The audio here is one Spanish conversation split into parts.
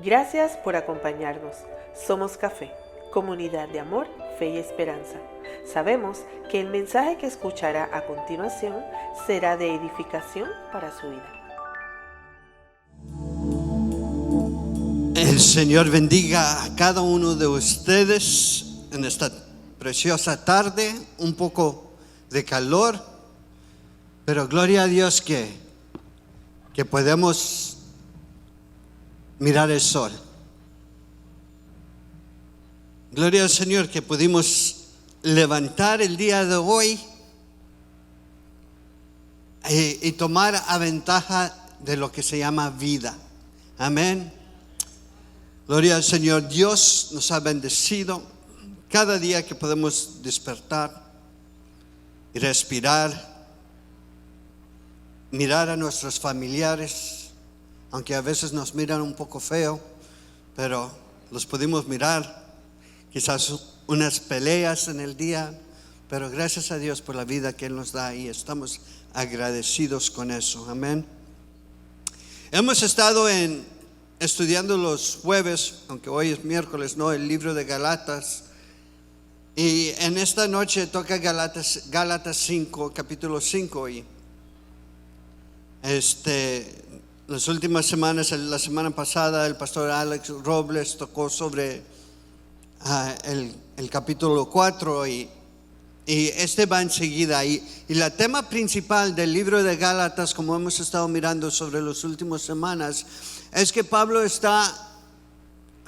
Gracias por acompañarnos. Somos Café, comunidad de amor, fe y esperanza. Sabemos que el mensaje que escuchará a continuación será de edificación para su vida. El Señor bendiga a cada uno de ustedes en esta preciosa tarde, un poco de calor, pero gloria a Dios que podemos mirar el sol. Gloria al Señor que pudimos levantar el día de hoy y tomar a ventaja de lo que se llama vida. Amén. Gloria al Señor. Dios nos ha bendecido cada día que podemos despertar y respirar, mirar a nuestros familiares, aunque a veces nos miran un poco feo, pero los pudimos mirar, quizás unas peleas en el día, pero gracias a Dios por la vida que Él nos da y estamos agradecidos con eso. Amén. Hemos estado estudiando los jueves, aunque hoy es miércoles, el libro de Gálatas, y en esta noche toca Gálatas 5, capítulo 5, y las últimas semanas, la semana pasada, el pastor Alex Robles tocó sobre el capítulo 4 y va enseguida. Y el tema principal del libro de Gálatas, como hemos estado mirando sobre las últimas semanas, es que Pablo está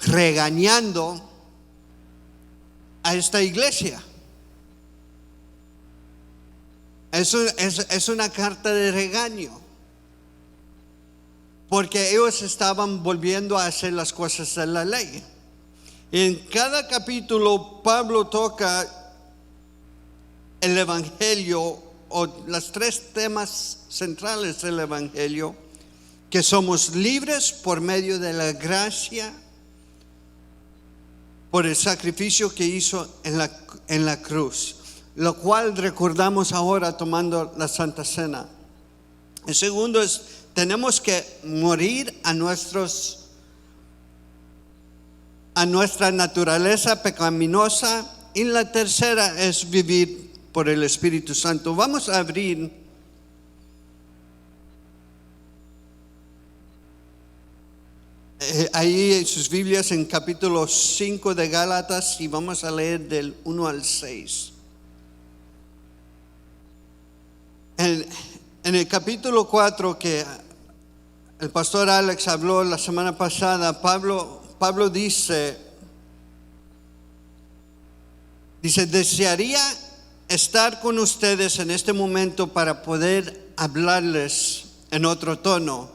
regañando a esta iglesia. Es una carta de regaño, porque ellos estaban volviendo a hacer las cosas de la ley. En cada capítulo Pablo toca el evangelio o los tres temas centrales del evangelio: que somos libres por medio de la gracia, por el sacrificio que hizo en la cruz, lo cual recordamos ahora tomando la Santa Cena. El segundo es: tenemos que morir a nuestra naturaleza pecaminosa. Y la tercera es vivir por el Espíritu Santo. Vamos a abrir ahí en sus Biblias en capítulo 5 de Gálatas, y vamos a leer del 1 al 6. En el capítulo 4 que el pastor Alex habló la semana pasada, Pablo dice, desearía estar con ustedes en este momento para poder hablarles en otro tono,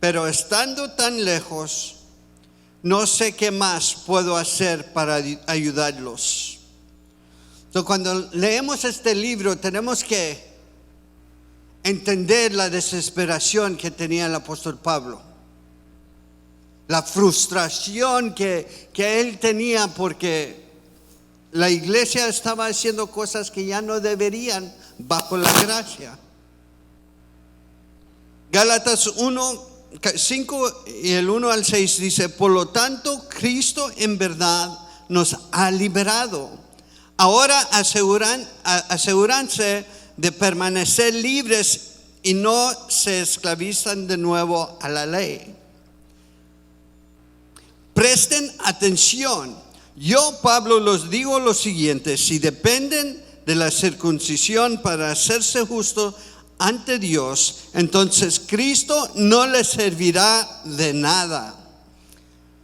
pero estando tan lejos, no sé qué más puedo hacer para ayudarlos. Entonces, cuando leemos este libro, tenemos que entender la desesperación que tenía el apóstol Pablo, la frustración que él tenía porque la iglesia estaba haciendo cosas que ya no deberían bajo la gracia. Gálatas 5 y el 1 al 6 dice: por lo tanto, Cristo en verdad nos ha liberado. Ahora asegúrense de permanecer libres y no se esclavizan de nuevo a la ley. Presten atención. Yo, Pablo, los digo lo siguiente: si dependen de la circuncisión para hacerse justo ante Dios, entonces Cristo no les servirá de nada.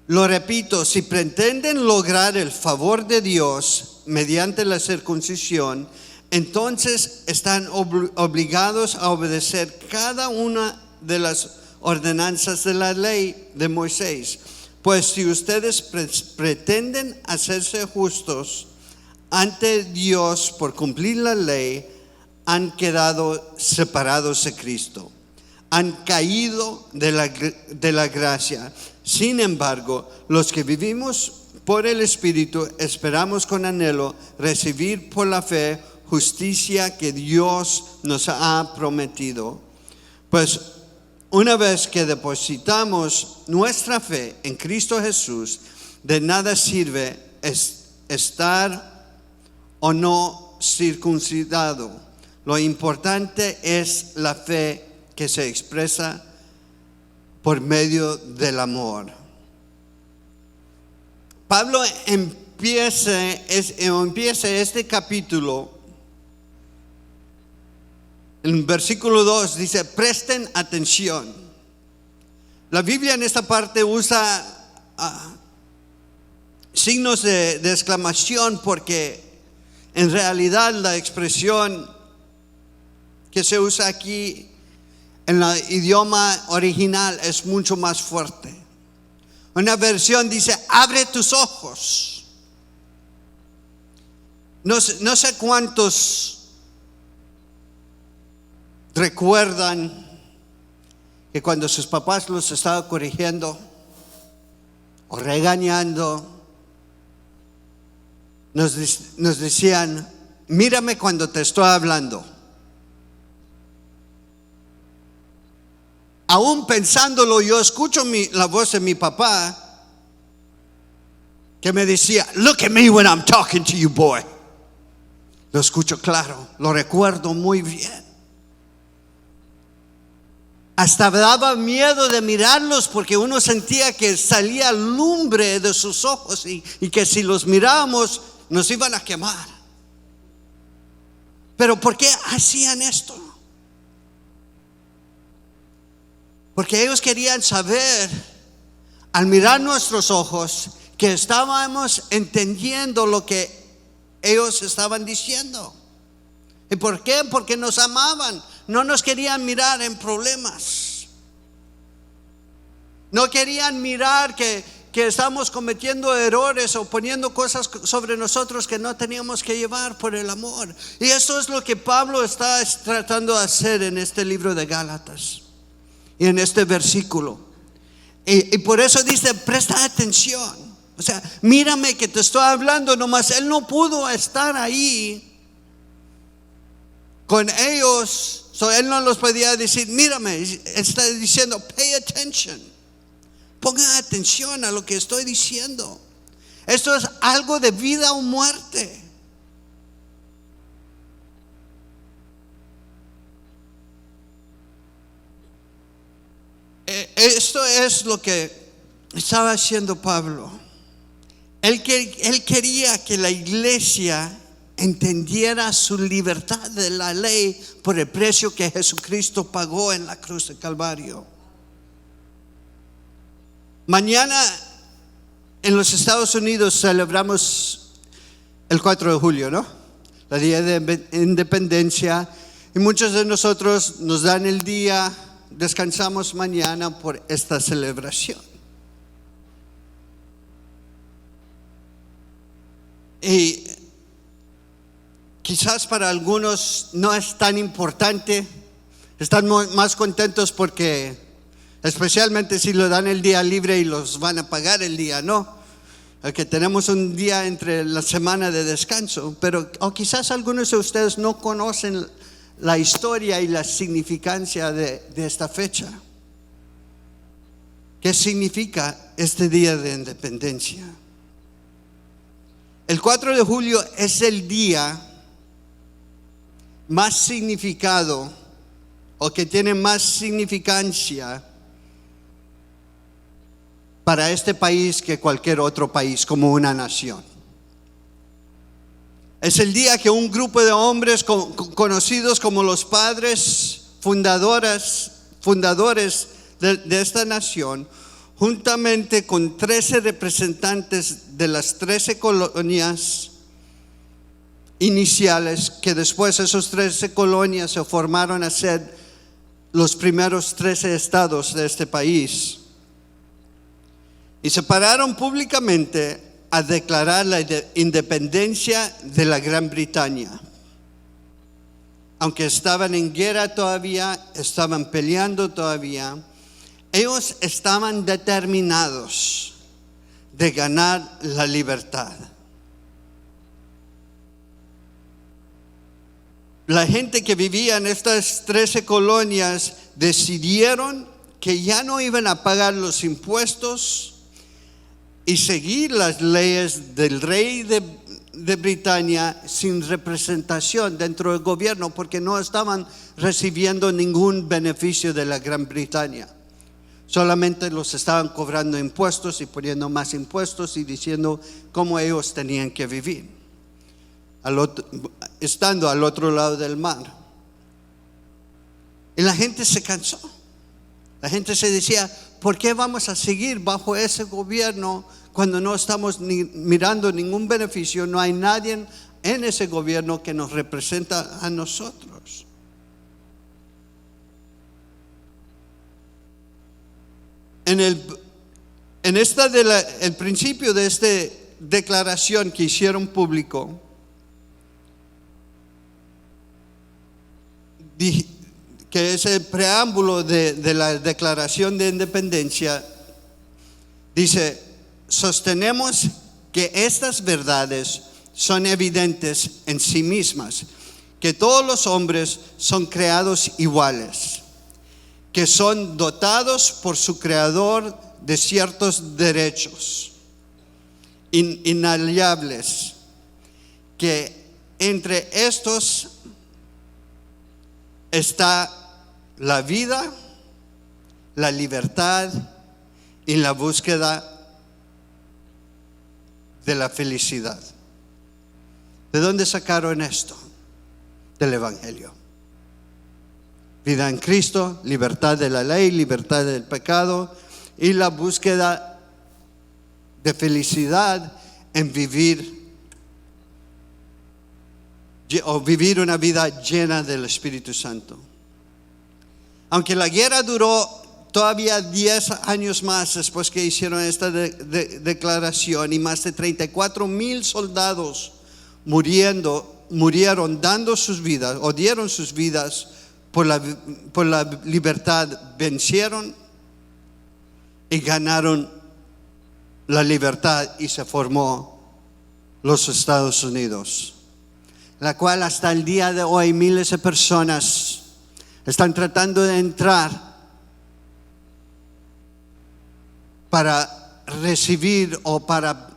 Lo repito, si pretenden lograr el favor de Dios mediante la circuncisión, entonces están obligados a obedecer cada una de las ordenanzas de la ley de Moisés. Pues si ustedes pretenden hacerse justos ante Dios por cumplir la ley, han quedado separados de Cristo, han caído de la gracia. Sin embargo, los que vivimos por el Espíritu esperamos con anhelo recibir por la fe justicia que Dios nos ha prometido. Pues una vez que depositamos nuestra fe en Cristo Jesús, de nada sirve estar o no circuncidado. Lo importante es la fe que se expresa por medio del amor. Pablo empieza este capítulo en versículo 2, dice: presten atención. La Biblia en esta parte usa signos de exclamación, porque en realidad la expresión que se usa aquí en el idioma original es mucho más fuerte. Una versión dice: abre tus ojos. No sé cuántos recuerdan que cuando sus papás los estaban corrigiendo o regañando, nos decían: mírame cuando te estoy hablando. Aún pensándolo, yo escucho la voz de mi papá que me decía: look at me when I'm talking to you, boy. Lo escucho claro, lo recuerdo muy bien. Hasta daba miedo de mirarlos, porque uno sentía que salía lumbre de sus ojos y que si los mirábamos nos iban a quemar. Pero ¿por qué hacían esto? Porque ellos querían saber, al mirar nuestros ojos, que estábamos entendiendo lo que ellos estaban diciendo. ¿Y por qué? Porque nos amaban. No nos querían mirar en problemas. No querían mirar que estamos cometiendo errores o poniendo cosas sobre nosotros que no teníamos que llevar por el amor. Y eso es lo que Pablo está tratando de hacer en este libro de Gálatas y en este versículo. Y por eso dice: presta atención. O sea, mírame que te estoy hablando. Nomás él no pudo estar ahí con ellos, él no los podía decir: mírame. Está diciendo: pay attention. Pongan atención a lo que estoy diciendo. Esto es algo de vida o muerte. Esto es lo que estaba haciendo Pablo. Él quería que la iglesia entendiera su libertad de la ley por el precio que Jesucristo pagó en la cruz de Calvario. Mañana en los Estados Unidos celebramos el 4 de julio, ¿no? La Día de Independencia. Y muchos de nosotros nos dan el día, descansamos mañana por esta celebración. Y quizás para algunos no es tan importante. Están más contentos porque, especialmente si lo dan el día libre y los van a pagar el día, ¿no? Que tenemos un día entre la semana de descanso. Pero quizás algunos de ustedes no conocen la historia y la significancia de esta fecha. ¿Qué significa este día de independencia? El 4 de julio es el día más significado, o que tiene más significancia para este país que cualquier otro país, como una nación. Es el día que un grupo de hombres conocidos como los padres fundadores de esta nación, juntamente con 13 representantes de las 13 colonias iniciales, que después esos 13 colonias se formaron a ser los primeros 13 estados de este país, y se pararon públicamente a declarar la independencia de la Gran Bretaña. Aunque estaban en guerra todavía, estaban peleando todavía, ellos estaban determinados de ganar la libertad. La gente que vivía en estas 13 colonias decidieron que ya no iban a pagar los impuestos y seguir las leyes del rey de Britania sin representación dentro del gobierno, porque no estaban recibiendo ningún beneficio de la Gran Bretaña. Solamente los estaban cobrando impuestos y poniendo más impuestos y diciendo cómo ellos tenían que vivir, estando al otro lado del mar. Y la gente se cansó. La gente se decía, ¿por qué vamos a seguir bajo ese gobierno cuando no estamos mirando ningún beneficio? No hay nadie en ese gobierno que nos representa a nosotros. El principio de esta declaración que hicieron público, que es el preámbulo de la Declaración de Independencia, dice: sostenemos que estas verdades son evidentes en sí mismas, que todos los hombres son creados iguales, que son dotados por su creador de ciertos derechos inalienables, que entre estos está la vida, la libertad y la búsqueda de la felicidad. ¿De dónde sacaron esto? Del Evangelio. Vida en Cristo, libertad de la ley, libertad del pecado y la búsqueda de felicidad en vivir una vida llena del Espíritu Santo. Aunque la guerra duró todavía 10 años más después que hicieron esta declaración, y más de 34,000 soldados murieron dando sus vidas o dieron sus vidas por la libertad, vencieron y ganaron la libertad y se formó los Estados Unidos, la cual hasta el día de hoy miles de personas están tratando de entrar para recibir o para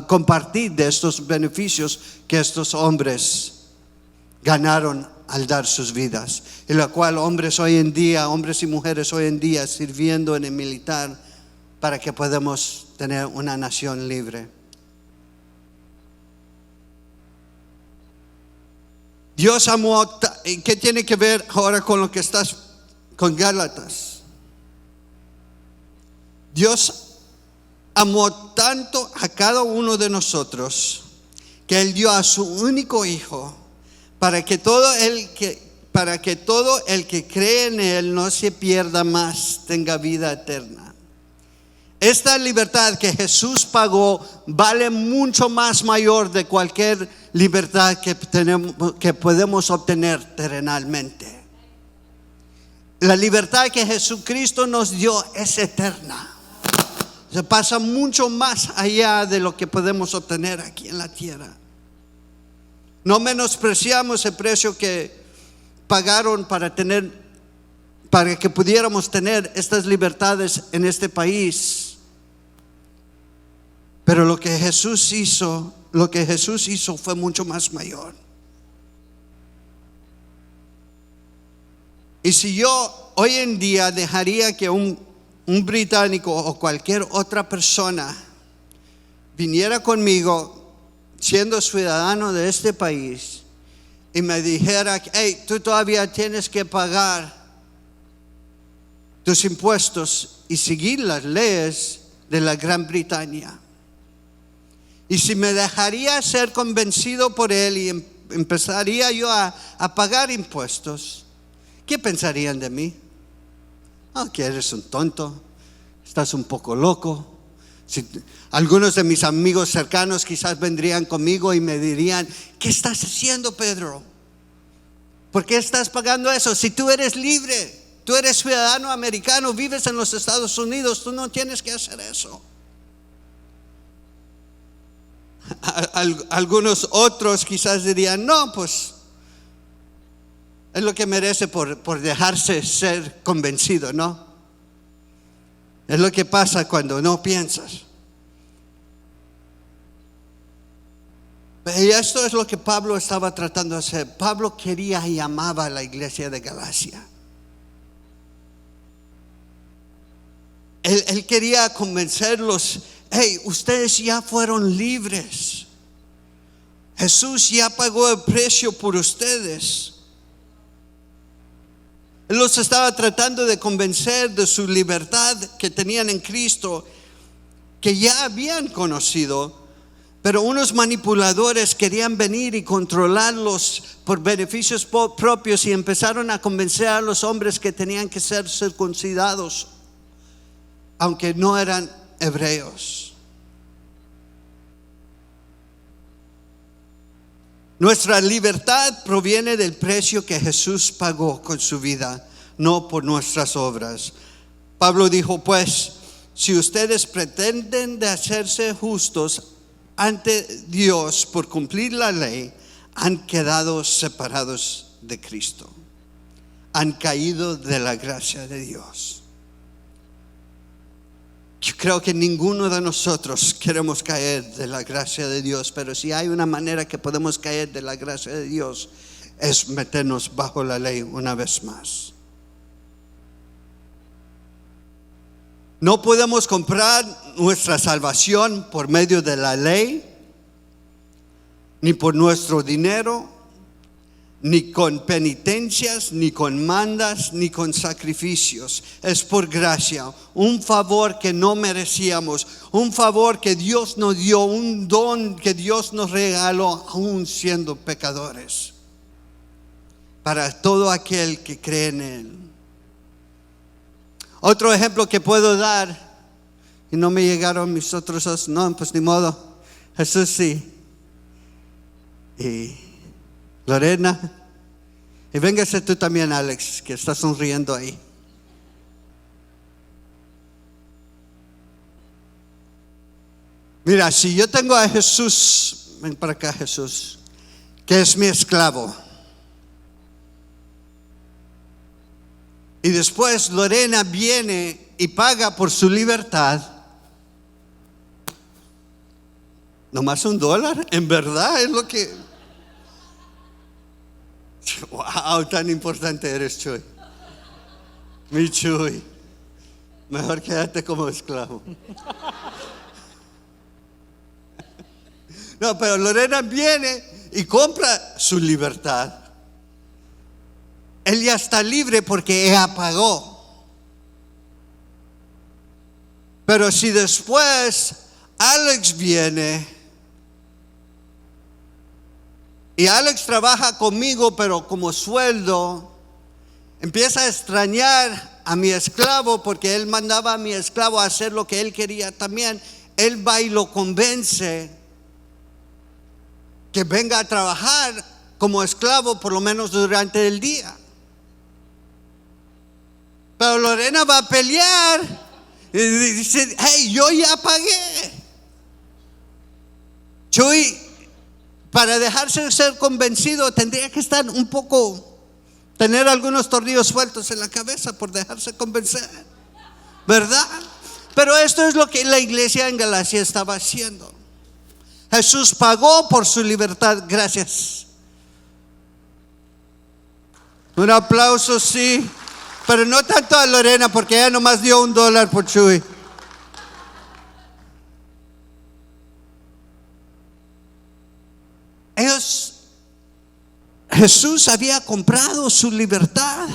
compartir de estos beneficios que estos hombres ganaron al dar sus vidas, y la cual hombres y mujeres hoy en día sirviendo en el militar para que podamos tener una nación libre. Dios amó, ¿qué tiene que ver ahora con lo que estás con Gálatas? Dios amó tanto a cada uno de nosotros que Él dio a su único Hijo para que todo el que cree en Él no se pierda más, tenga vida eterna. Esta libertad que Jesús pagó vale mucho más mayor de cualquier libertad que podemos obtener terrenalmente. La libertad que Jesucristo nos dio es eterna. Se pasa mucho más allá de lo que podemos obtener aquí en la tierra. No menospreciamos el precio que pagaron para que pudiéramos tener estas libertades en este país. Pero lo que Jesús hizo fue mucho más mayor. Y si yo hoy en día dejaría que un británico o cualquier otra persona viniera conmigo siendo ciudadano de este país y me dijera, hey, tú todavía tienes que pagar tus impuestos y seguir las leyes de la Gran Bretaña, y si me dejaría ser convencido por él y empezaría yo a pagar impuestos, ¿qué pensarían de mí? Que eres un tonto, estás un poco loco. Algunos de mis amigos cercanos quizás vendrían conmigo y me dirían, ¿qué estás haciendo, Pedro? ¿Por qué estás pagando eso? Si tú eres libre, tú eres ciudadano americano, vives en los Estados Unidos, tú no tienes que hacer eso. Algunos otros quizás dirían, no, pues Es lo que merece por dejarse ser convencido, ¿no? Es lo que pasa cuando no piensas. Y esto es lo que Pablo estaba tratando de hacer. Pablo quería y amaba a la iglesia de Galacia. Él quería convencerlos: hey, ustedes ya fueron libres. Jesús ya pagó el precio por ustedes. Él los estaba tratando de convencer de su libertad que tenían en Cristo, que ya habían conocido, pero unos manipuladores querían venir y controlarlos por beneficios propios y empezaron a convencer a los hombres que tenían que ser circuncidados, aunque no eran hebreos. Nuestra libertad proviene del precio que Jesús pagó con su vida, no por nuestras obras. Pablo dijo: pues, si ustedes pretenden de hacerse justos ante Dios por cumplir la ley, han quedado separados de Cristo, han caído de la gracia de Dios. Yo creo que ninguno de nosotros queremos caer de la gracia de Dios, pero si hay una manera que podemos caer de la gracia de Dios, es meternos bajo la ley una vez más. No podemos comprar nuestra salvación por medio de la ley, ni por nuestro dinero, ni con penitencias, ni con mandas, ni con sacrificios. Es por gracia, un favor que no merecíamos, un favor que Dios nos dio, un don que Dios nos regaló, aún siendo pecadores, para todo aquel que cree en Él. Otro ejemplo que puedo dar, y no me llegaron mis otros dos, no, pues ni modo, Jesús sí, y Lorena, y véngase tú también, Alex, que está sonriendo ahí. Mira, si yo tengo a Jesús, ven para acá, Jesús, que es mi esclavo, y después Lorena viene y paga por su libertad, nomás $1, en verdad es lo que... Wow, tan importante eres, Chuy. Mi Chuy, mejor quédate como esclavo. No, pero Lorena viene y compra su libertad. Él ya está libre porque ella pagó. Pero si después Alex viene y Alex trabaja conmigo, pero como sueldo, empieza a extrañar a mi esclavo porque él mandaba a mi esclavo a hacer lo que él quería también, él va y lo convence que venga a trabajar como esclavo por lo menos durante el día. Pero Lorena va a pelear y dice: hey, yo ya pagué. Para dejarse ser convencido tendría que estar un poco, tener algunos tornillos sueltos en la cabeza por dejarse convencer, ¿verdad? Pero esto es lo que la iglesia en Galacia estaba haciendo. Jesús pagó por su libertad. Gracias. Un aplauso, sí, pero no tanto a Lorena porque ella nomás dio $1 por Chuy. Jesús había comprado su libertad,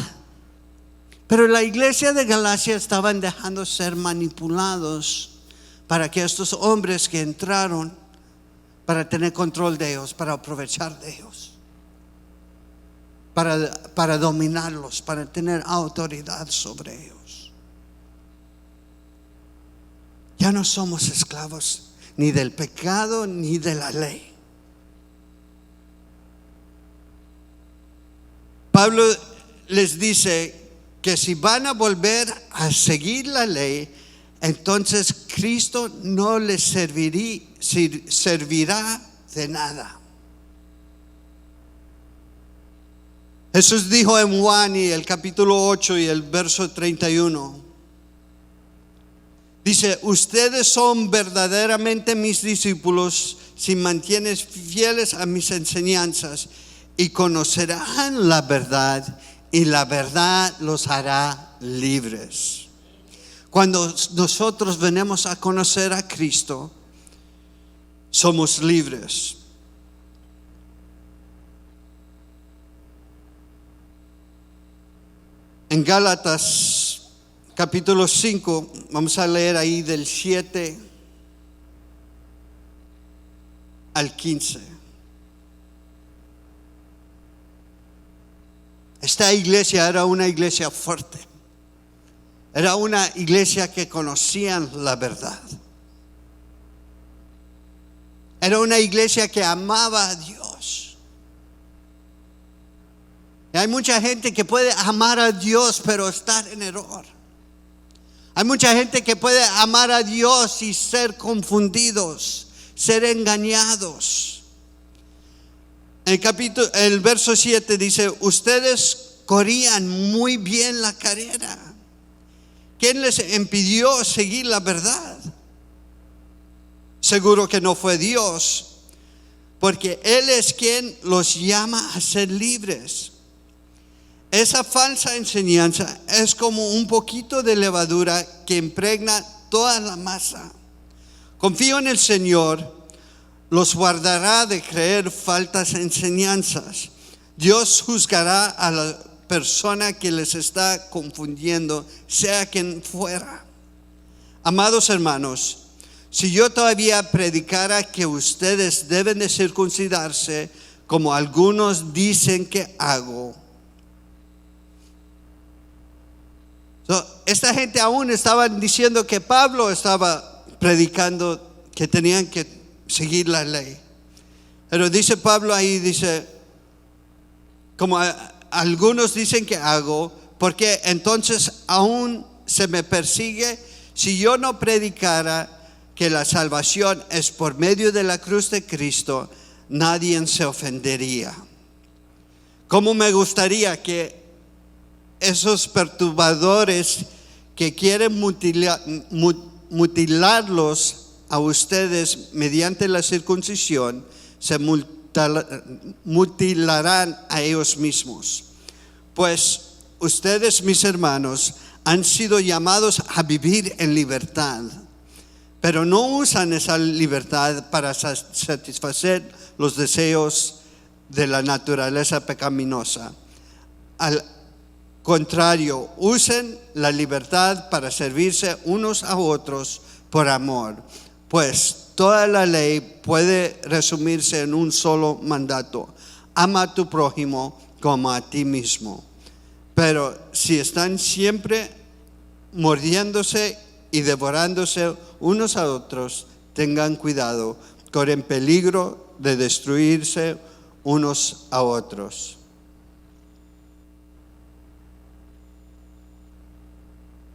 pero la iglesia de Galacia estaban dejando ser manipulados para que estos hombres que entraron para tener control de ellos, para aprovechar de ellos, para dominarlos, para tener autoridad sobre ellos. Ya no somos esclavos ni del pecado ni de la ley. Pablo les dice que si van a volver a seguir la ley, entonces Cristo no les servirá de nada. Jesús dijo en Juan y el capítulo 8 y el verso 31. Dice, ustedes son verdaderamente mis discípulos si mantienen fieles a mis enseñanzas y conocerán la verdad y la verdad los hará libres. Cuando nosotros venimos a conocer a Cristo, somos libres. En Gálatas capítulo 5, vamos a leer ahí del 7 al 15. Esta iglesia era una iglesia fuerte. Era una iglesia que conocían la verdad. Era una iglesia que amaba a Dios. Y hay mucha gente que puede amar a Dios pero estar en error. Hay mucha gente que puede amar a Dios y ser confundidos, ser engañados. El verso 7 dice, ustedes corrían muy bien la carrera. ¿Quién les impidió seguir la verdad? Seguro que no fue Dios, porque Él es quien los llama a ser libres. Esa falsa enseñanza es como un poquito de levadura que impregna toda la masa. Confío en el Señor, los guardará de creer falsas enseñanzas. Dios juzgará a la persona que les está confundiendo, sea quien fuera. Amados hermanos, si yo todavía predicara que ustedes deben de circuncidarse, como algunos dicen que hago, esta gente aún estaba diciendo que Pablo estaba predicando que tenían que seguir la ley. Pero dice Pablo ahí, dice, como algunos dicen que hago, porque entonces aún se me persigue si yo no predicara que la salvación es por medio de la cruz de Cristo, nadie se ofendería. ¿Cómo me gustaría que esos perturbadores que quieren mutilarlos a ustedes mediante la circuncisión, se mutilarán a ellos mismos? Pues ustedes, mis hermanos, han sido llamados a vivir en libertad, pero no usan esa libertad para satisfacer los deseos de la naturaleza pecaminosa. Al contrario, usen la libertad para servirse unos a otros por amor, pues toda la ley puede resumirse en un solo mandato: ama a tu prójimo como a ti mismo. Pero si están siempre mordiéndose y devorándose unos a otros, tengan cuidado, corren peligro de destruirse unos a otros.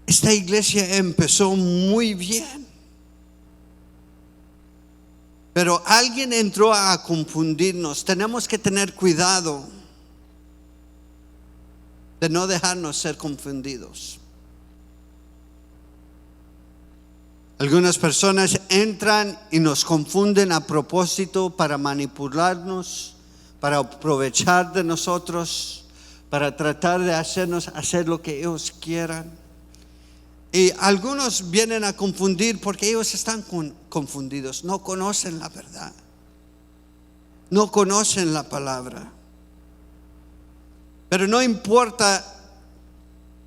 Esta iglesia empezó muy bien, pero alguien entró a confundirnos. Tenemos que tener cuidado de no dejarnos ser confundidos. Algunas personas entran y nos confunden a propósito para manipularnos, para aprovechar de nosotros, para tratar de hacernos hacer lo que ellos quieran. Y algunos vienen a confundir porque ellos están confundidos, no conocen la verdad, no conocen la palabra. Pero no importa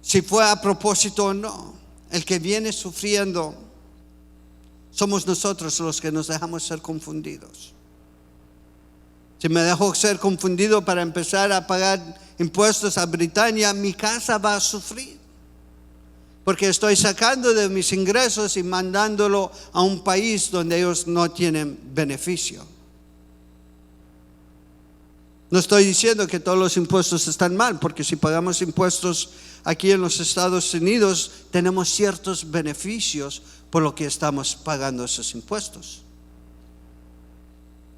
si fue a propósito o no, el que viene sufriendo somos nosotros los que nos dejamos ser confundidos. Si me dejo ser confundido para empezar a pagar impuestos a Britania, mi casa va a sufrir, porque estoy sacando de mis ingresos y mandándolo a un país donde ellos no tienen beneficio. No estoy diciendo que todos los impuestos están mal, porque si pagamos impuestos aquí en los Estados Unidos, tenemos ciertos beneficios por lo que estamos pagando esos impuestos.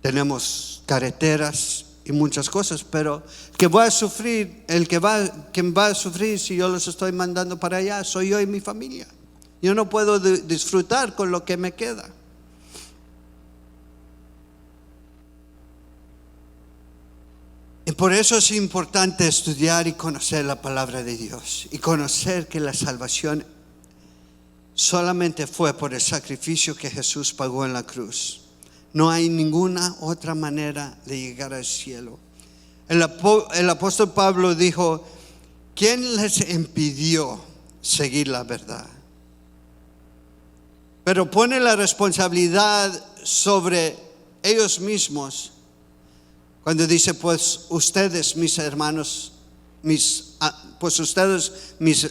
Tenemos carreteras, y muchas cosas, pero quien va a sufrir si yo los estoy mandando para allá, soy yo y mi familia. Yo no puedo disfrutar con lo que me queda. Y por eso es importante estudiar y conocer la palabra de Dios y conocer que la salvación solamente fue por el sacrificio que Jesús pagó en la cruz. No hay ninguna otra manera de llegar al cielo. El apóstol Pablo dijo: ¿quién les impidió seguir la verdad? Pero pone la responsabilidad sobre ellos mismos cuando dice: pues ustedes, mis hermanos, mis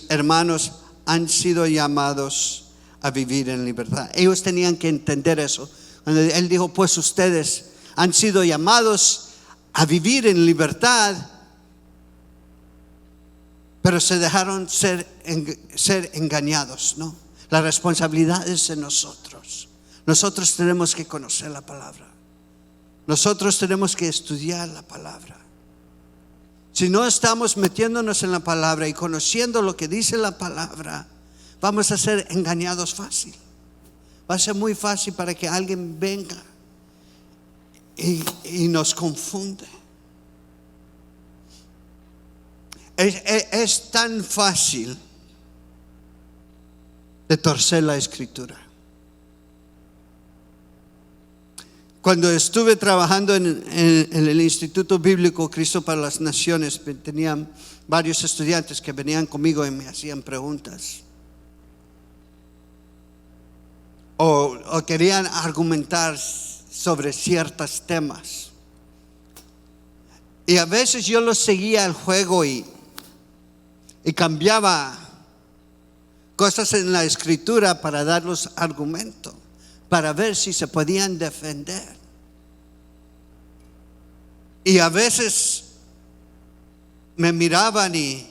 hermanos, han sido llamados a vivir en libertad. Ellos tenían que entender eso. Cuando él dijo: pues ustedes han sido llamados a vivir en libertad, pero se dejaron ser engañados, ¿no? La responsabilidad es de nosotros. Nosotros tenemos que conocer la palabra. Nosotros tenemos que estudiar la palabra. Si no estamos metiéndonos en la palabra y conociendo lo que dice la palabra, vamos a ser engañados fácil. Va a ser muy fácil para que alguien venga y nos confunde. Es tan fácil de torcer la escritura. Cuando estuve trabajando en el Instituto Bíblico Cristo para las Naciones, tenían varios estudiantes que venían conmigo y me hacían preguntas. O querían argumentar sobre ciertos temas. Y a veces yo los seguía al juego y cambiaba cosas en la escritura para darles argumento, para ver si se podían defender. Y a veces me miraban y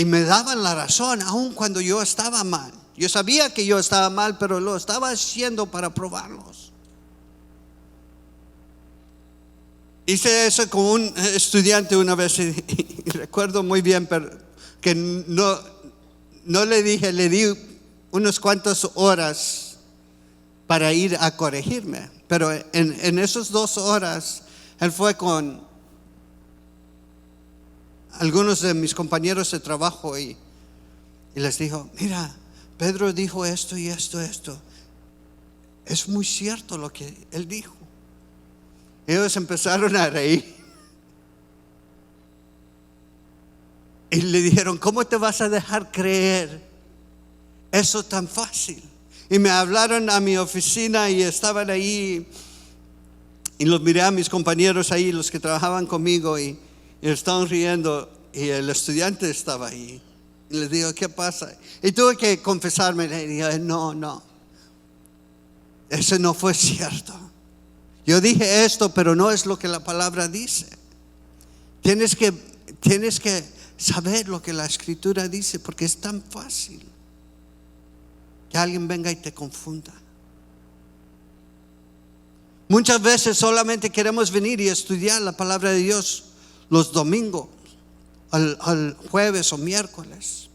me daban la razón, aun cuando yo estaba mal. Yo sabía que yo estaba mal, pero lo estaba haciendo para probarlos. Hice eso con un estudiante una vez y recuerdo muy bien, pero que no le dije, le di unas cuantas horas para ir a corregirme. Pero en esas 2 horas, él fue con algunos de mis compañeros de trabajo y les dijo: mira, Pedro dijo esto y esto. Es muy cierto lo que él dijo. Ellos empezaron a reír. Y le dijeron: ¿cómo te vas a dejar creer eso tan fácil? Y me hablaron a mi oficina y estaban ahí. Y los miré a mis compañeros ahí, los que trabajaban conmigo, y estaban riendo. Y el estudiante estaba ahí. Y les digo: ¿qué pasa? Y tuve que confesarme. Le dije: no, eso no fue cierto. Yo dije esto, pero no es lo que la palabra dice. Tienes que saber lo que la escritura dice, porque es tan fácil que alguien venga y te confunda. Muchas veces solamente queremos venir y estudiar la palabra de Dios los domingos, al jueves o miércoles.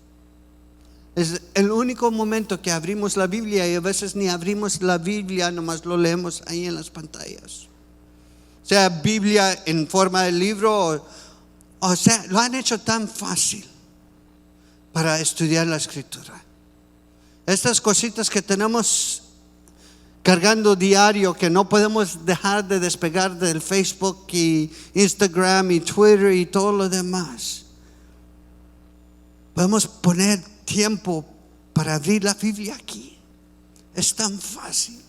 Es el único momento que abrimos la Biblia, y a veces ni abrimos la Biblia, nomás lo leemos ahí en las pantallas. Sea Biblia en forma de libro, o sea, lo han hecho tan fácil para estudiar la escritura. Estas cositas que tenemos cargando diario, que no podemos dejar de despegar del Facebook y Instagram y Twitter y todo lo demás. Podemos poner tiempo para abrir la Biblia aquí. Es tan fácil.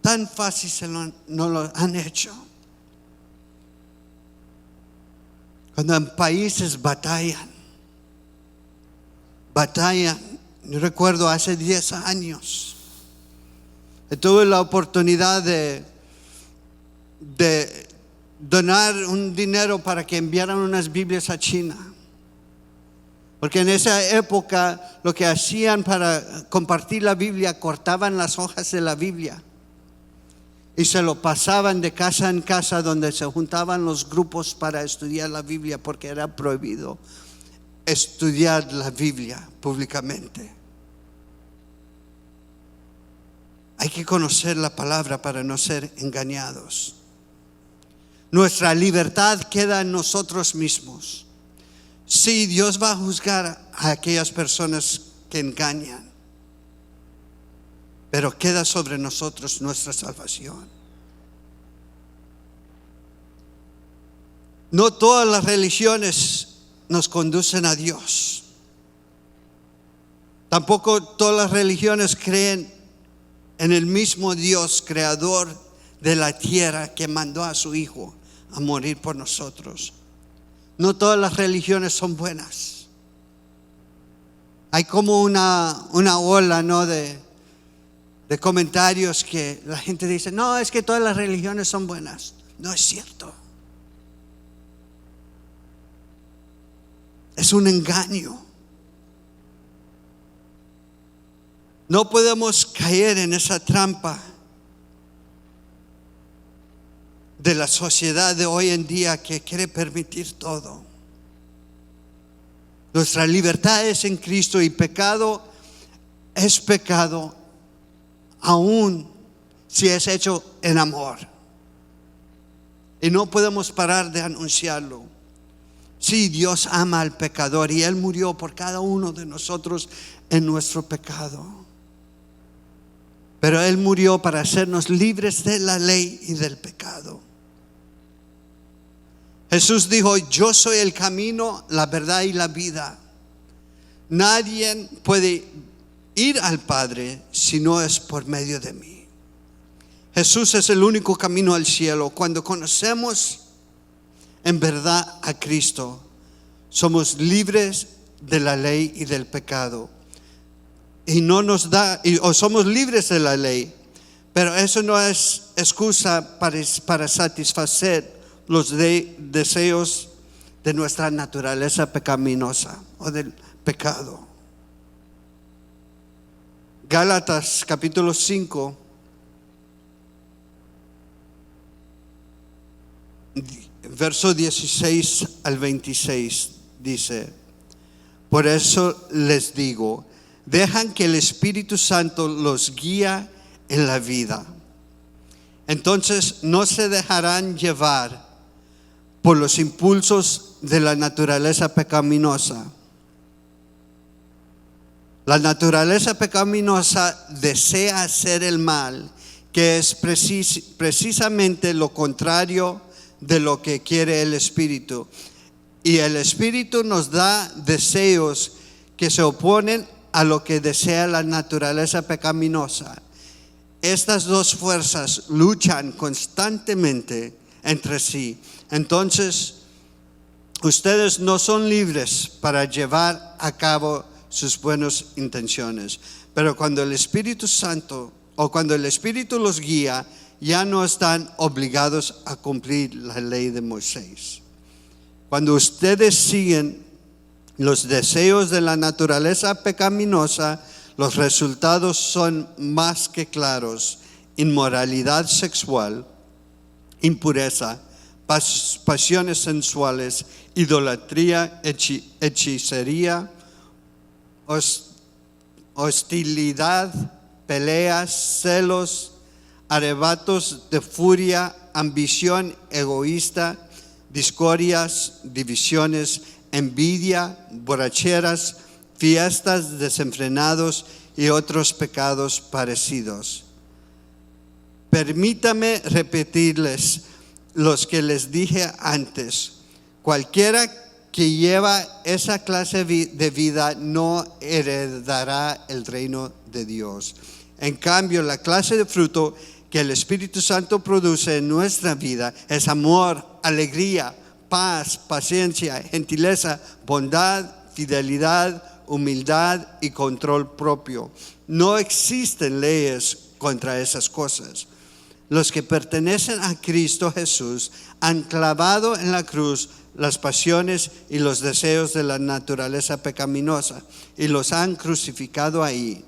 Tan fácil no lo han hecho. Cuando en países batallan. Yo recuerdo hace 10 años. Tuve la oportunidad de donar un dinero para que enviaran unas Biblias a China. Porque en esa época lo que hacían para compartir la Biblia, cortaban las hojas de la Biblia y se lo pasaban de casa en casa donde se juntaban los grupos para estudiar la Biblia, porque era prohibido estudiar la Biblia públicamente. Hay que conocer la palabra para no ser engañados. Nuestra libertad queda en nosotros mismos. Sí, Dios va a juzgar a aquellas personas que engañan, pero queda sobre nosotros nuestra salvación. No todas las religiones nos conducen a Dios. Tampoco todas las religiones creen en el mismo Dios creador de la tierra que mandó a su Hijo a morir por nosotros. No todas las religiones son buenas. Hay como una ola, ¿no?, de comentarios que la gente dice, no, es que todas las religiones son buenas. No es cierto. Es un engaño. No podemos caer en esa trampa de la sociedad de hoy en día que quiere permitir todo. Nuestra libertad es en Cristo y pecado es pecado, aún si es hecho en amor. Y no podemos parar de anunciarlo. Sí, Dios ama al pecador y Él murió por cada uno de nosotros en nuestro pecado. Pero Él murió para hacernos libres de la ley y del pecado. Jesús dijo, yo soy el camino, la verdad y la vida. Nadie puede ir al Padre si no es por medio de mí. Jesús es el único camino al cielo. Cuando conocemos en verdad a Cristo, somos libres de la ley y del pecado. Y no nos da, o somos libres de la ley, pero eso no es excusa para satisfacer los deseos de nuestra naturaleza pecaminosa o del pecado. Gálatas capítulo 5, verso 16 al 26 dice, por eso les digo, dejan que el Espíritu Santo los guía en la vida. Entonces no se dejarán llevar por los impulsos de la naturaleza pecaminosa. La naturaleza pecaminosa desea hacer el mal, que es precisamente lo contrario de lo que quiere el Espíritu. Y el Espíritu nos da deseos que se oponen a lo que desea la naturaleza pecaminosa. Estas dos fuerzas luchan constantemente entre sí. Entonces, ustedes no son libres para llevar a cabo sus buenas intenciones. Pero cuando el Espíritu Santo o cuando el Espíritu los guía, ya no están obligados a cumplir la ley de Moisés. Cuando ustedes siguen los deseos de la naturaleza pecaminosa, los resultados son más que claros: inmoralidad sexual, impureza, pasiones sensuales, idolatría, hechicería, hostilidad, peleas, celos, arrebatos de furia, ambición egoísta, discordias, divisiones, envidia, borracheras, fiestas desenfrenados y otros pecados parecidos. Permítame repetirles los que les dije antes. Cualquiera que lleva esa clase de vida no heredará el reino de Dios. En cambio, la clase de fruto que el Espíritu Santo produce en nuestra vida es amor, alegría, paz, paciencia, gentileza, bondad, fidelidad, humildad y control propio. No existen leyes contra esas cosas. Los que pertenecen a Cristo Jesús han clavado en la cruz las pasiones y los deseos de la naturaleza pecaminosa y los han crucificado ahí.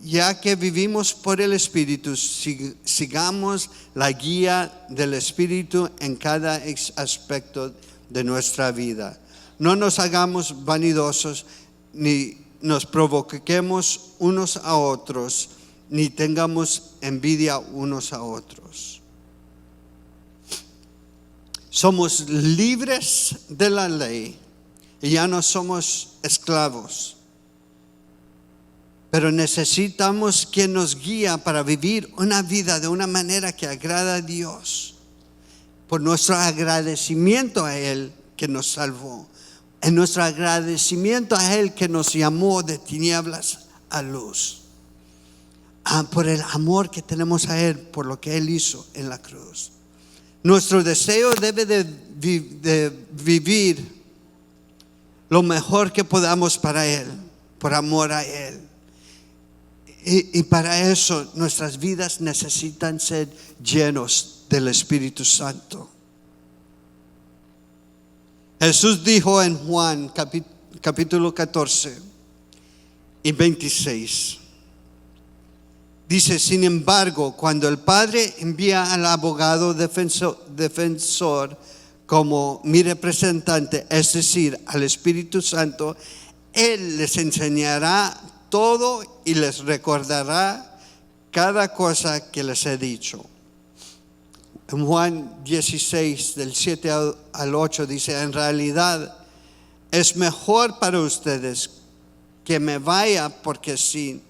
ya que vivimos por el Espíritu, sigamos la guía del Espíritu en cada aspecto de nuestra vida. No nos hagamos vanidosos, ni nos provoquemos unos a otros, ni tengamos envidia unos a otros. Somos libres de la ley y ya no somos esclavos. Pero necesitamos quien nos guía para vivir una vida de una manera que agrada a Dios. Por nuestro agradecimiento a Él que nos salvó. En nuestro agradecimiento a Él que nos llamó de tinieblas a luz. Por el amor que tenemos a Él, por lo que Él hizo en la cruz. Nuestro deseo debe de vivir lo mejor que podamos para Él, por amor a Él. Y para eso nuestras vidas necesitan ser llenos del Espíritu Santo. Jesús dijo en Juan capítulo 14 y 26. Dice, sin embargo, cuando el Padre envía al abogado defensor como mi representante, es decir, al Espíritu Santo, Él les enseñará todo y les recordará cada cosa que les he dicho. En Juan 16, del 7 al 8 dice, en realidad es mejor para ustedes que me vaya, porque si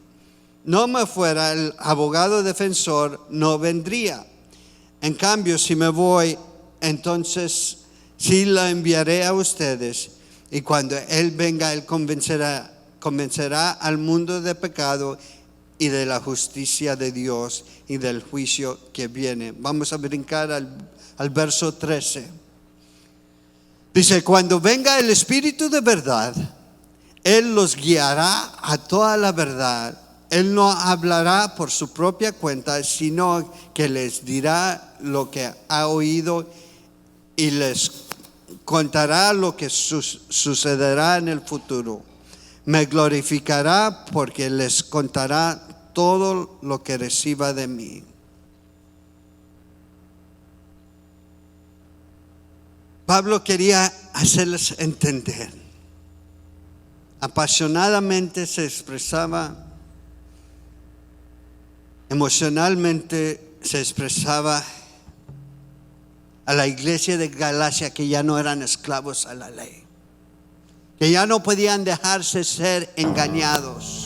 no me fuera, el abogado defensor no vendría. En cambio, si me voy, entonces sí lo enviaré a ustedes. Y cuando Él venga, Él convencerá al mundo de pecado y de la justicia de Dios y del juicio que viene. Vamos a brincar al verso 13. Dice, cuando venga el Espíritu de verdad, Él los guiará a toda la verdad. Él no hablará por su propia cuenta, sino que les dirá lo que ha oído y les contará lo que sucederá en el futuro. Me glorificará porque les contará todo lo que reciba de mí. Pablo quería hacerles entender. Apasionadamente se expresaba, emocionalmente se expresaba a la iglesia de Galacia que ya no eran esclavos a la ley, que ya no podían dejarse ser engañados,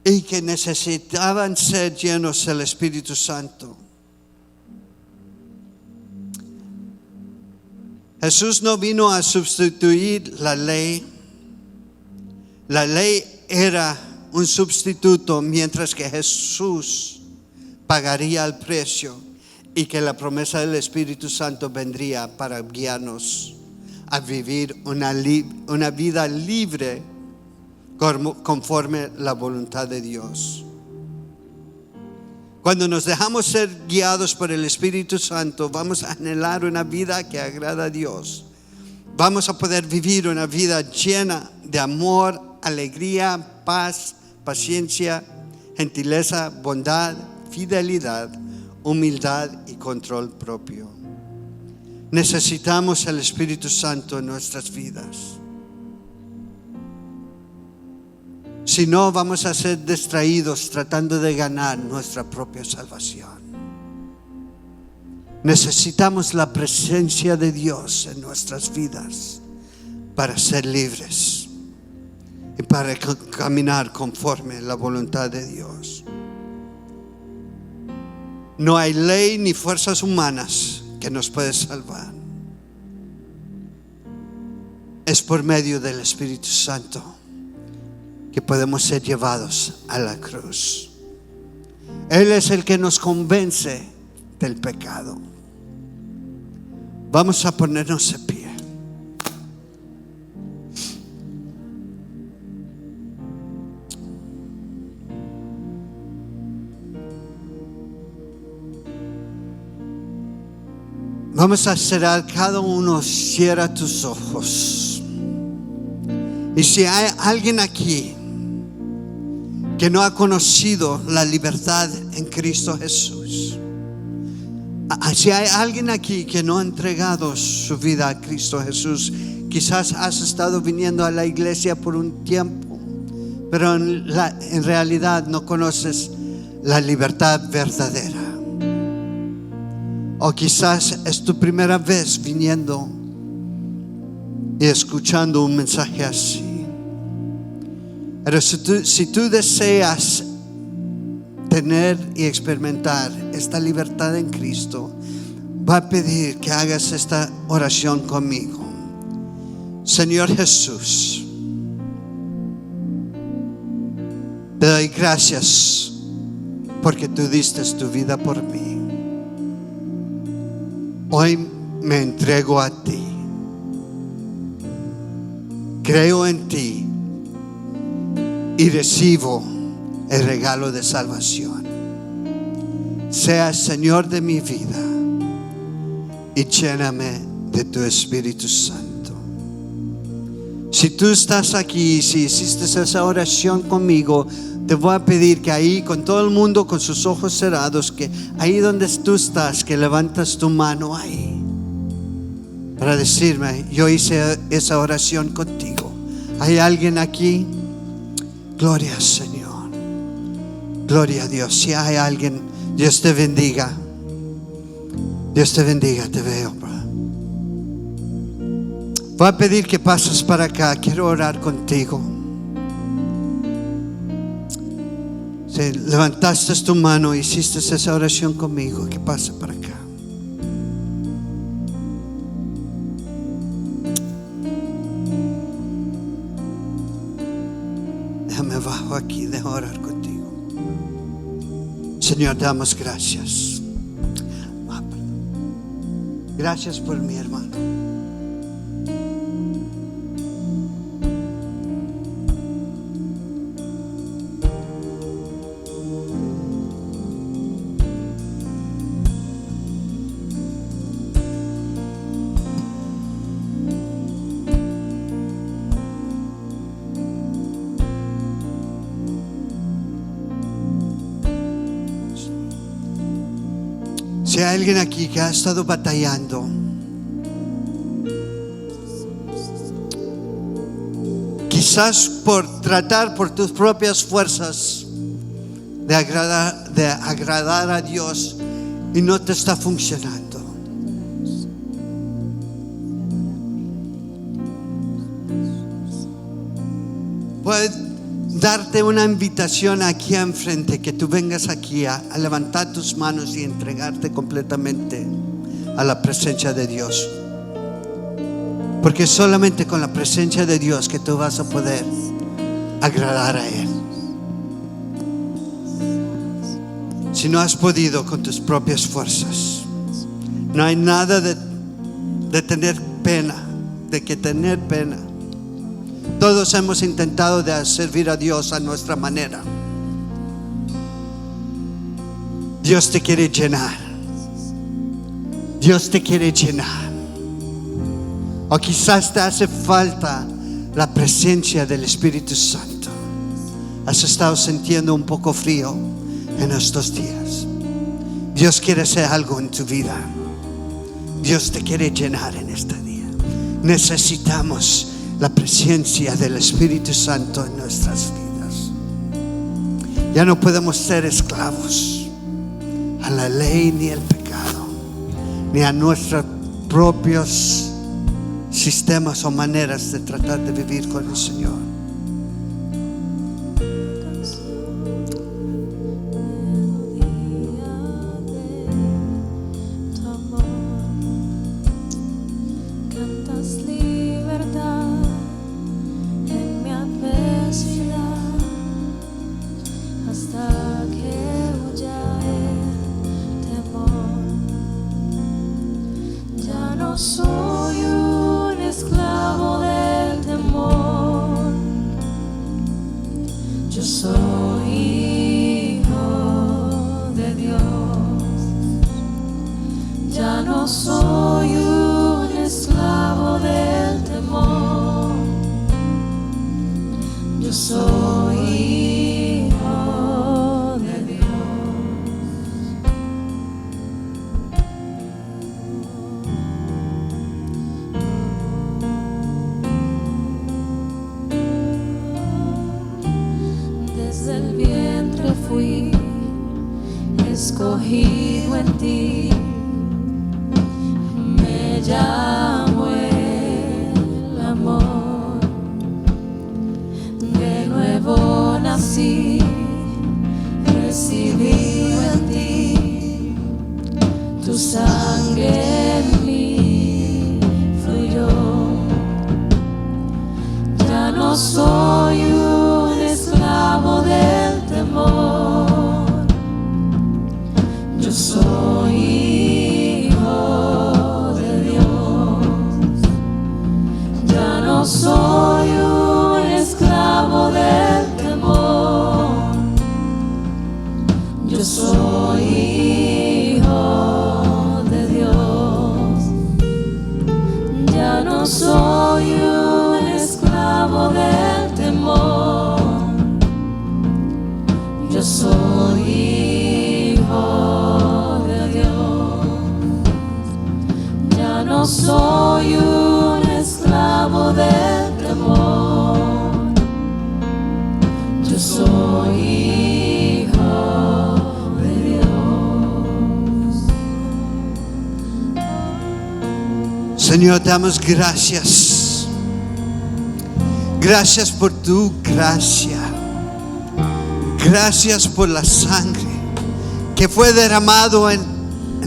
y que necesitaban ser llenos del Espíritu Santo. Jesús no vino a sustituir la ley. La ley era un sustituto, mientras que Jesús pagaría el precio y que la promesa del Espíritu Santo vendría para guiarnos a vivir una vida libre conforme la voluntad de Dios. Cuando nos dejamos ser guiados por el Espíritu Santo, vamos a anhelar una vida que agrada a Dios. Vamos a poder vivir una vida llena de amor, alegría, paz, paciencia, gentileza, bondad, fidelidad, humildad y control propio. Necesitamos el Espíritu Santo en nuestras vidas. Si no, vamos a ser distraídos tratando de ganar nuestra propia salvación. Necesitamos la presencia de Dios en nuestras vidas para ser libres y para caminar conforme a la voluntad de Dios. No hay ley ni fuerzas humanas que nos pueden salvar. Es por medio del Espíritu Santo que podemos ser llevados a la cruz. Él es el que nos convence del pecado. Vamos a ponernos de pie. Vamos a cerrar, cada uno cierra tus ojos. Y si hay alguien aquí que no ha conocido la libertad en Cristo Jesús, si hay alguien aquí que no ha entregado su vida a Cristo Jesús, quizás has estado viniendo a la iglesia por un tiempo, pero en realidad no conoces la libertad verdadera. O quizás es tu primera vez viniendo y escuchando un mensaje así. Pero si tú deseas tener y experimentar esta libertad en Cristo, va a pedir que hagas esta oración conmigo. Señor Jesús, te doy gracias porque tú diste tu vida por mí. Hoy me entrego a ti. Creo en ti y recibo el regalo de salvación. Sea Señor de mi vida y lléname de tu Espíritu Santo. Si tú estás aquí, si hiciste esa oración conmigo, te voy a pedir que ahí, con todo el mundo con sus ojos cerrados, que ahí donde tú estás, que levantas tu mano ahí para decirme: yo hice esa oración contigo. ¿Hay alguien aquí? Gloria al Señor. Gloria a Dios. Si hay alguien, Dios te bendiga. Dios te bendiga, te veo, bro. Voy a pedir que pases para acá. Quiero orar contigo. Si levantaste tu mano y hiciste esa oración conmigo, que pase para acá. Déjame bajo aquí, dejo orar contigo. Señor, damos gracias. Gracias por mi hermano. Si hay alguien aquí que ha estado batallando, quizás por tratar por tus propias fuerzas de agradar a Dios y no te está funcionando, puedes darte una invitación aquí enfrente, que tú vengas aquí a levantar tus manos y entregarte completamente a la presencia de Dios. Porque solamente con la presencia de Dios que tú vas a poder agradar a Él. Si no has podido con tus propias fuerzas, no hay nada de tener pena, de que tener pena. Todos hemos intentado de servir a Dios a nuestra manera. Dios te quiere llenar. Dios te quiere llenar. O quizás te hace falta la presencia del Espíritu Santo. Has estado sintiendo un poco frío en estos días. Dios quiere hacer algo en tu vida. Dios te quiere llenar en este día. Necesitamos la presencia del Espíritu Santo en nuestras vidas. Ya no podemos ser esclavos a la ley ni al pecado, ni a nuestros propios sistemas o maneras de tratar de vivir con el Señor. Soy un esclavo del temor. Yo soy hijo de Dios. Ya no soy un esclavo del sumergido en ti, me llamó el amor. De nuevo nací, recibido en ti, tu sangre en mí fluyó. Ya no soy un esclavo del temor, yo soy hijo de Dios. Ya no soy un esclavo del temor, yo soy hijo de Dios. Ya no soy un esclavo del temor, yo soy hijo de Dios. Ya no soy un esclavo del temor, yo soy hijo de Dios. Señor, te damos gracias. Gracias por tu gracia. Gracias por la sangre que fue derramado en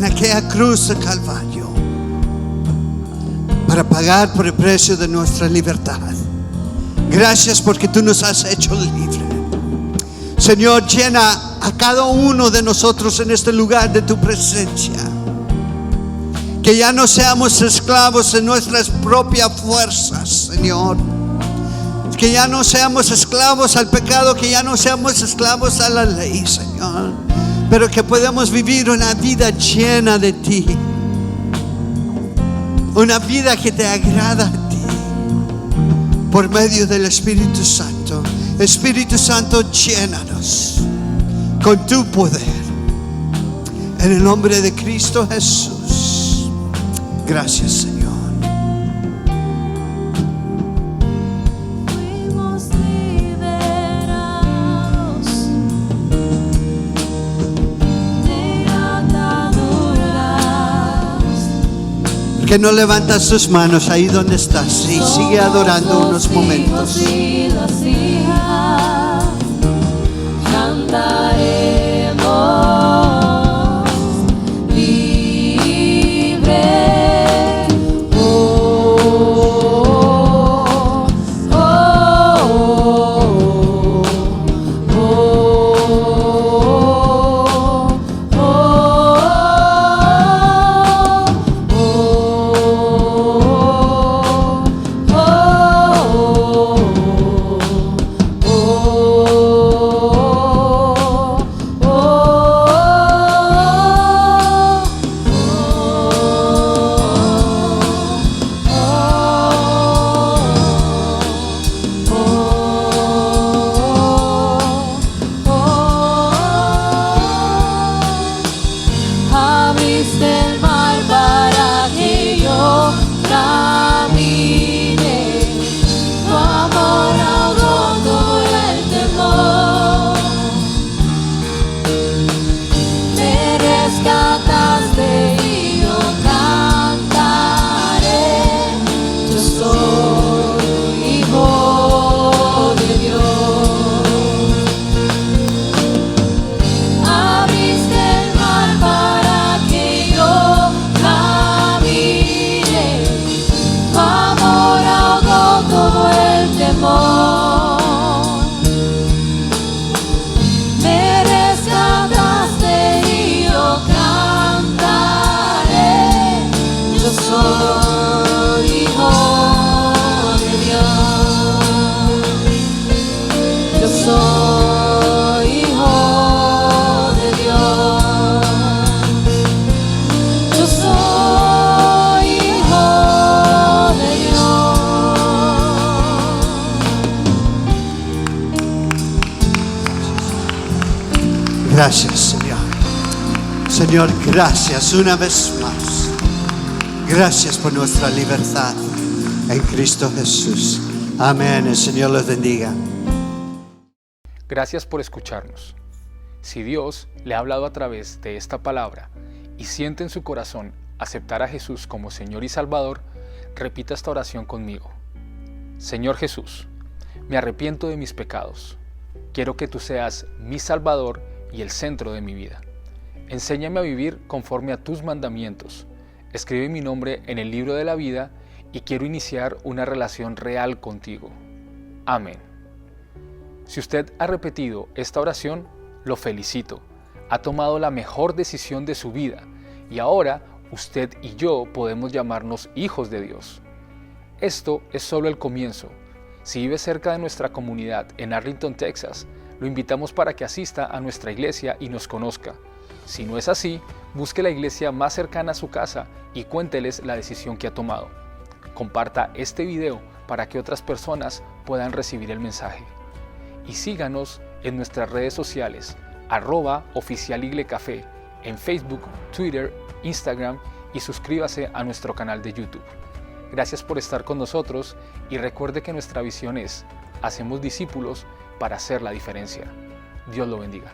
aquella cruz de Calvario para pagar por el precio de nuestra libertad. Gracias porque tú nos has hecho libre. Señor, llena a cada uno de nosotros en este lugar de tu presencia. Que ya no seamos esclavos de nuestras propias fuerzas, Señor. Que ya no seamos esclavos al pecado, que ya no seamos esclavos a la ley, Señor. Pero que podamos vivir una vida llena de ti. Una vida que te agrada a ti. Por medio del Espíritu Santo. Espíritu Santo, llénanos con tu poder. En el nombre de Cristo Jesús. Gracias, Señor. Fuimos liberados de ataduras. ¿Por qué no levantas tus manos ahí donde estás y sigue adorando unos momentos? Somos los hijos y las hijas, cantaremos libre. Oh, oh, oh, oh, abriste el mar para que yo camine. Tu amor ahogó todo el temor. Me rescataste y yo cantaré. Yo soy hijo de Dios. Abriste el mar para que yo camine. Tu amor ahogó todo el temor. Me rescataste y yo cantaré. Yo soy hijo de Dios. Yo soy hijo de Dios. Yo soy hijo de Dios. Gracias, Señor. Señor, gracias una vez más. Gracias por nuestra libertad en Cristo Jesús. Amén. El Señor los bendiga. Gracias por escucharnos. Si Dios le ha hablado a través de esta palabra y siente en su corazón aceptar a Jesús como Señor y Salvador, repita esta oración conmigo. Señor Jesús, me arrepiento de mis pecados. Quiero que tú seas mi Salvador y el centro de mi vida. Enséñame a vivir conforme a tus mandamientos. Escribe mi nombre en el libro de la vida y quiero iniciar una relación real contigo. Amén. Si usted ha repetido esta oración, lo felicito. Ha tomado la mejor decisión de su vida y ahora usted y yo podemos llamarnos hijos de Dios. Esto es solo el comienzo. Si vive cerca de nuestra comunidad en Arlington, Texas, lo invitamos para que asista a nuestra iglesia y nos conozca. Si no es así, busque la iglesia más cercana a su casa y cuénteles la decisión que ha tomado. Comparta este video para que otras personas puedan recibir el mensaje. Y síganos en nuestras redes sociales, @oficialiglecafé, en Facebook, Twitter, Instagram y suscríbase a nuestro canal de YouTube. Gracias por estar con nosotros y recuerde que nuestra visión es: hacemos discípulos para hacer la diferencia. Dios lo bendiga.